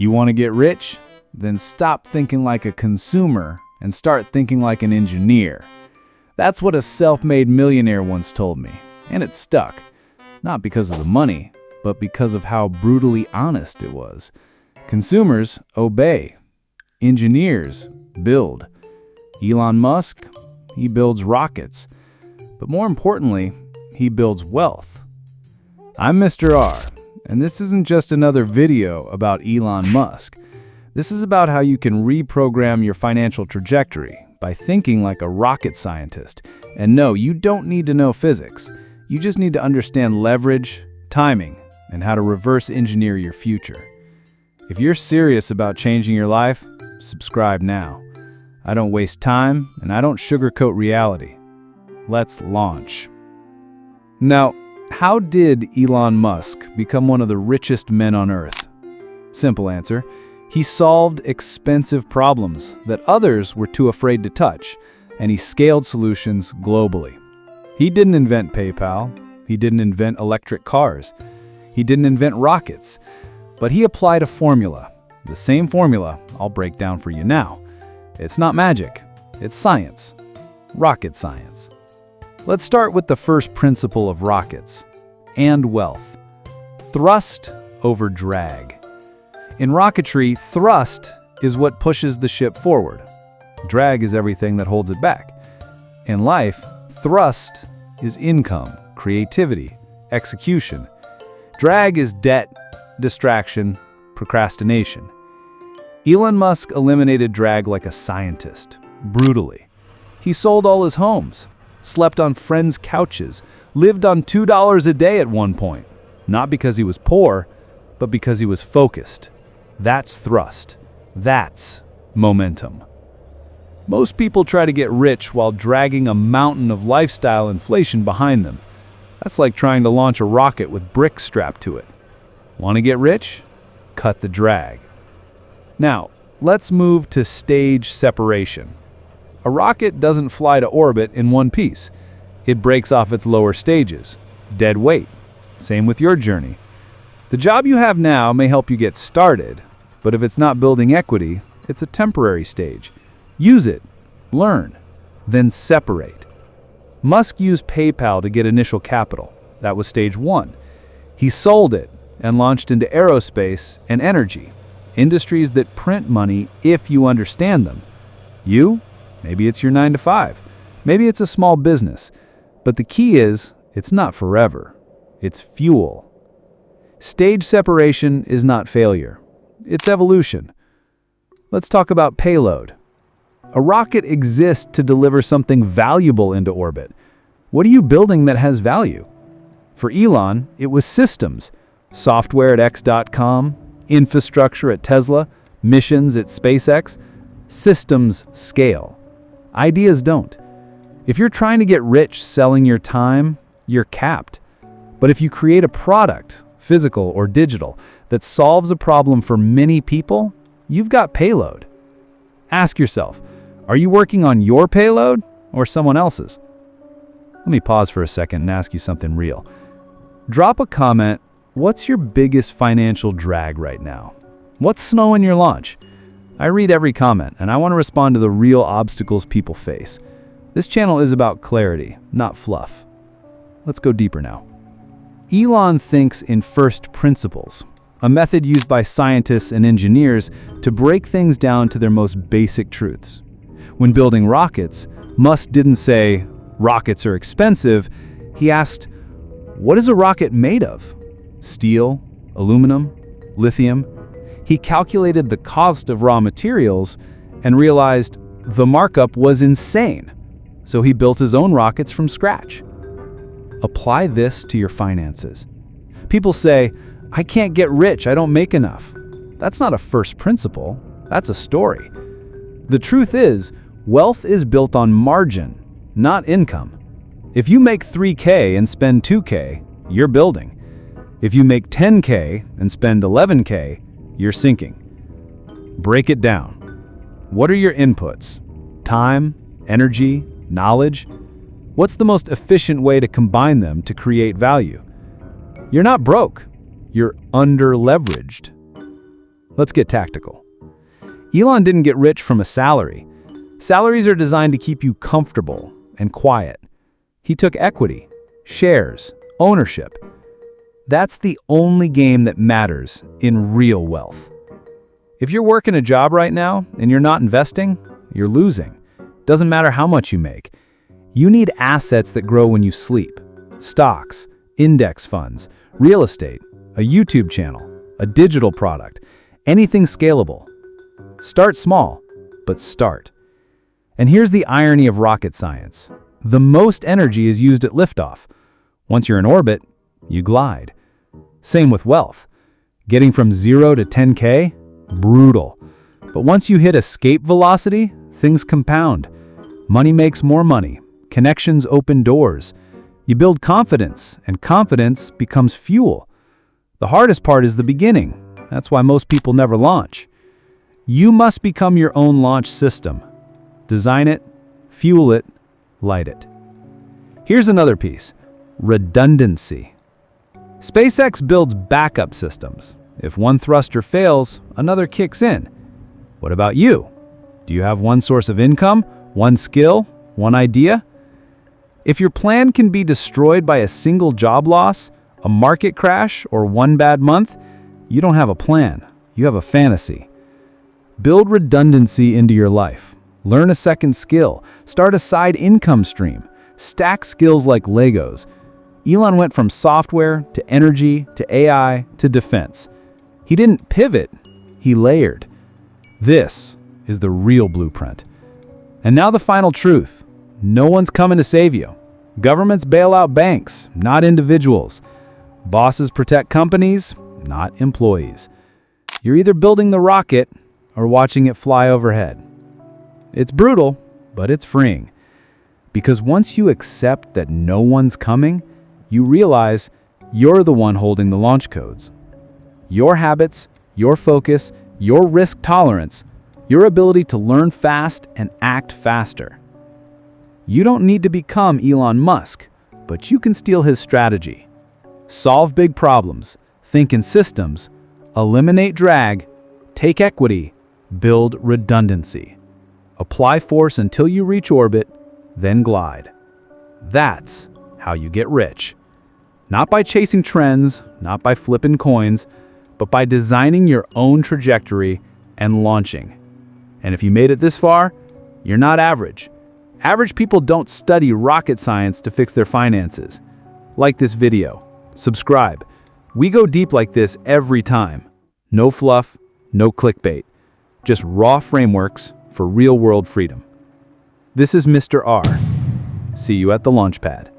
You want to get rich? Then stop thinking like a consumer and start thinking like an engineer. That's what a self-made millionaire once told me, and it stuck. Not because of the money, but because of how brutally honest it was. Consumers obey. Engineers build. Elon Musk, he builds rockets. But more importantly, he builds wealth. I'm Mr. R, and this isn't just another video about Elon Musk. This is about how you can reprogram your financial trajectory by thinking like a rocket scientist. And no, you don't need to know physics. You just need to understand leverage, timing, and how to reverse engineer your future. If you're serious about changing your life, subscribe now. I don't waste time, and I don't sugarcoat reality. Let's launch. Now, how did Elon Musk become one of the richest men on Earth? Simple answer. He solved expensive problems that others were too afraid to touch, and he scaled solutions globally. He didn't invent PayPal. He didn't invent electric cars. He didn't invent rockets. But he applied a formula. The same formula I'll break down for you now. It's not magic. It's science. Rocket science. Let's start with the first principle of rockets and wealth. Thrust over drag. In rocketry, thrust is what pushes the ship forward. Drag is everything that holds it back. In life, thrust is income, creativity, execution. Drag is debt, distraction, procrastination. Elon Musk eliminated drag like a scientist, brutally. He sold all his homes, slept on friends' couches, lived on $2 a day at one point. Not because he was poor, but because he was focused. That's thrust. That's momentum. Most people try to get rich while dragging a mountain of lifestyle inflation behind them. That's like trying to launch a rocket with bricks strapped to it. Want to get rich? Cut the drag. Now, let's move to stage separation. A rocket doesn't fly to orbit in one piece. It breaks off its lower stages. Dead weight. Same with your journey. The job you have now may help you get started, but if it's not building equity, it's a temporary stage. Use it, learn, then separate. Musk used PayPal to get initial capital. That was stage one. He sold it and launched into aerospace and energy, industries that print money if you understand them. Maybe it's your 9-to-5. Maybe it's a small business. But the key is, it's not forever. It's fuel. Stage separation is not failure. It's evolution. Let's talk about payload. A rocket exists to deliver something valuable into orbit. What are you building that has value? For Elon, it was systems. Software at X.com, infrastructure at Tesla, missions at SpaceX. Systems scale. Ideas don't. If you're trying to get rich selling your time, you're capped. But if you create a product, physical or digital, that solves a problem for many people, you've got payload. Ask yourself, are you working on your payload or someone else's? Let me pause for a second and ask you something real. Drop a comment. What's your biggest financial drag right now? What's slowing your launch? I read every comment, and I want to respond to the real obstacles people face. This channel is about clarity, not fluff. Let's go deeper now. Elon thinks in first principles, a method used by scientists and engineers to break things down to their most basic truths. When building rockets, Musk didn't say, rockets are expensive. He asked, what is a rocket made of? Steel, aluminum, lithium. He calculated the cost of raw materials and realized the markup was insane. So he built his own rockets from scratch. Apply this to your finances. People say, I can't get rich, I don't make enough. That's not a first principle, that's a story. The truth is, wealth is built on margin, not income. If you make $3K and spend $2K, you're building. If you make $10K and spend $11K, you're sinking. Break it down. What are your inputs? Time, energy, knowledge? What's the most efficient way to combine them to create value? You're not broke. You're under-leveraged. Let's get tactical. Elon didn't get rich from a salary. Salaries are designed to keep you comfortable and quiet. He took equity, shares, ownership. That's the only game that matters in real wealth. If you're working a job right now and you're not investing, you're losing. Doesn't matter how much you make. You need assets that grow when you sleep. Stocks, index funds, real estate, a YouTube channel, a digital product, anything scalable. Start small, but start. And here's the irony of rocket science. The most energy is used at liftoff. Once you're in orbit, you glide. Same with wealth. Getting from 0 to 10K? Brutal. But once you hit escape velocity, things compound. Money makes more money. Connections open doors. You build confidence, and confidence becomes fuel. The hardest part is the beginning. That's why most people never launch. You must become your own launch system. Design it, fuel it, light it. Here's another piece: redundancy. SpaceX builds backup systems. If one thruster fails, another kicks in. What about you? Do you have one source of income, one skill, one idea? If your plan can be destroyed by a single job loss, a market crash, or one bad month, you don't have a plan. You have a fantasy. Build redundancy into your life. Learn a second skill. Start a side income stream. Stack skills like Legos. Elon went from software to energy to AI to defense. He didn't pivot, he layered. This is the real blueprint. And now the final truth. No one's coming to save you. Governments bail out banks, not individuals. Bosses protect companies, not employees. You're either building the rocket or watching it fly overhead. It's brutal, but it's freeing. Because once you accept that no one's coming, you realize you're the one holding the launch codes. Your habits, your focus, your risk tolerance, your ability to learn fast and act faster. You don't need to become Elon Musk, but you can steal his strategy. Solve big problems, think in systems, eliminate drag, take equity, build redundancy. Apply force until you reach orbit, then glide. That's how you get rich. Not by chasing trends, not by flipping coins, but by designing your own trajectory and launching. And if you made it this far, you're not average. Average people don't study rocket science to fix their finances. Like this video. Subscribe. We go deep like this every time. No fluff, no clickbait. Just raw frameworks for real-world freedom. This is Mr. R. See you at the launch pad.